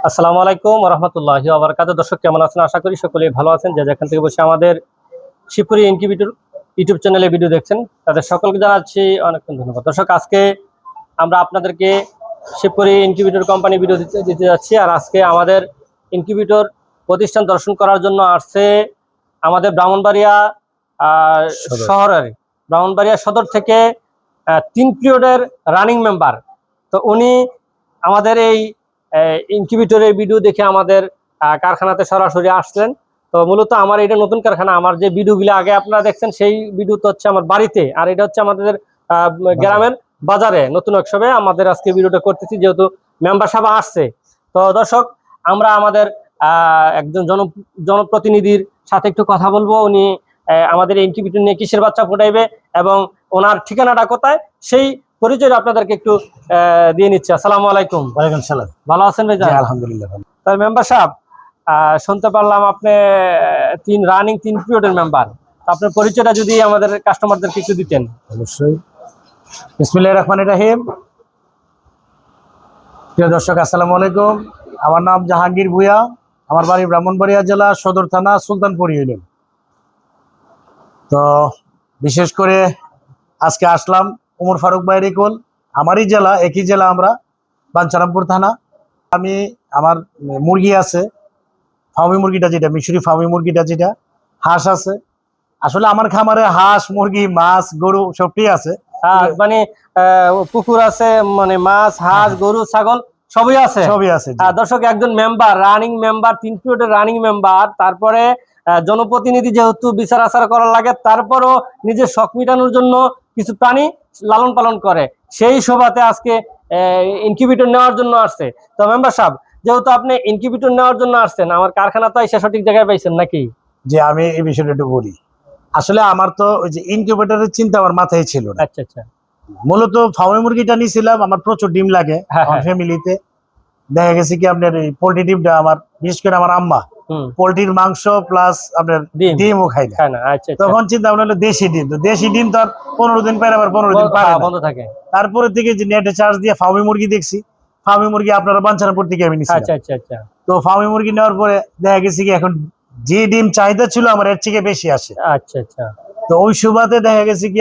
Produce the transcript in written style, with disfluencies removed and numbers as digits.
আসসালামু আলাইকুম ওয়া রাহমাতুল্লাহি ওয়া বারাকাতুহু। দর্শক কেমন আছেন? আশা করি সকলেই ভালো আছেন। যে যেখান থেকে বসে আমাদের শিবপুরি ইনকিউবেটর ইউটিউব চ্যানেলে ভিডিও দেখছেন তাদের সকলকে জানাচ্ছি অনেক ধন্যবাদ। দর্শক আজকে আমরা আপনাদেরকে শিবপুরি ইনকিউবেটর কোম্পানি ভিডিও দিতে যাচ্ছি। আর আজকে আমাদের ইনকিউবেটর প্রতিষ্ঠান দর্শন করার জন্য আসছে আমাদের ব্রাহ্মণবাড়িয়া শহরের ব্রাহ্মণবাড়িয়া সদর থেকে 3 পিরিয়ডের রানিং মেম্বার। তো উনি আমাদের এই ইনকিউবেটরের ভিডিও দেখে আমাদের কারখানাতে সরাসরি আসলেন। তো মূলত আমার এটা নতুন কারখানা। আমার যে ভিডিওগুলো আগে আপনারা দেখছেন সেই ভিডিও তো হচ্ছে আমার বাড়িতে, আর এটা হচ্ছে আমাদের গ্রামের বাজারে নতুন উৎসবে আমাদের আজকে ভিডিওটা করতেছি, যেহেতু মেম্বার সভা আসছে। তো দর্শক আমরা আমাদের একজন জনপ্রতিনিধির সাথে একটু কথা বলবো। উনি আমাদের ইনকিউবেটর নিয়ে কিসের বাচ্চা ফোটাইবে এবং ওনার ঠিকানাটা কোথায় সেই পরিচয় আপনাদেরকে একটু দিয়ে নিচ্ছি। আসসালামু আলাইকুম। ওয়ালাইকুম সালাম। ভালো আছেন ভাই? জি আলহামদুলিল্লাহ ভালো। তাই মেম্বার সাহেব, শুনতে পারলাম আপনি রানিং 3 পিরিয়ডের মেম্বার। আপনার পরিচয়টা যদি আমাদের কাস্টমারদেরকে একটু দিতেন। অবশ্যই। বিসমিল্লাহির রহমানির রহিম। প্রিয় দর্শক আসসালামু আলাইকুম। আমার নাম জাহাঙ্গীর ভুঁইয়া। আমার বাড়ি ব্রাহ্মণবাড়িয়া জেলা সদর থানা সুলতানপুর ইউনিয়ন। তো বিশেষ করে আজকে আসলাম ওমর ফারুক ভাইয়ের কোল, আমারই জেলা, একই জেলা আমরা, বাঞ্ছারামপুর থানা। আমার মুরগি আছে, ফার্মি মুরগিটা যেটা মিশরি ফার্মি মুরগিটা যেটা, হাঁস আছে। আসলে আমার খামারে হাঁস, মুরগি, মাছ, গরু সবটি আছে। মানে পুকুর আছে, মানে মাছ, হাঁস, গরু, ছাগল সবই আছে। দর্শক একজন মেম্বার, রানিং মেম্বার, 3 পিরিয়ডের রানিং মেম্বার, তারপরে জনপ্রতিনিধি যেহেতু বিচার আচার করার লাগে, তারপরও নিজের শখ মিটানোর জন্য কিছু প্রাণী লালন পালন করে। সেই সভাতে আজকে ইনকিউবেটর নেওয়ার জন্য আসছে। তো মেম্বার সাহেব, যেহেতু আপনি ইনকিউবেটর নেওয়ার জন্য আসছেন, আমার কারখানা তো এসে সঠিক জায়গায় পাইছেন নাকি? যে আমি এই বিষয়টা একটু বলি। আসলে আমার তো ওই যে ইনকিউবেটরের চিন্তা আমার মাথায় ছিল না। আচ্ছা আচ্ছা। মূলত ফার্মি মুরগিটা নিয়েছিলাম, আমার প্রচুর ডিম লাগে আমার ফ্যামিলিতে। দেখা গেছে কি আপনার এই পোল্ট্রি ডিমটা আমার, বিশেষ করে আমার আম্মা পোল্ট্রির মাংস প্লাস আপনার ডিমও খাই না। তখন চিন্তা ভাবনা হলো দেশি ডিম। তো দেশি ডিম তো আর 15 দিন পরে আবার 15 দিন বন্ধ থাকে। তারপরে থেকে যে নেটে চার্জ দিয়ে ফার্মি মুরগি দেখছি। ফার্মি মুরগি আপনারা বাঞ্ছারামপুর থেকে আমি নিয়েছি। আচ্ছা আচ্ছা আচ্ছা। তো ফার্মি মুরগি নেওয়ার পরে দেখা গেছে কি এখন যে ডিম চাহিদা ছিল আমার এর থেকে বেশি আসে। আচ্ছা আচ্ছা। তো ওই সুবাদে দেখা গেছে কি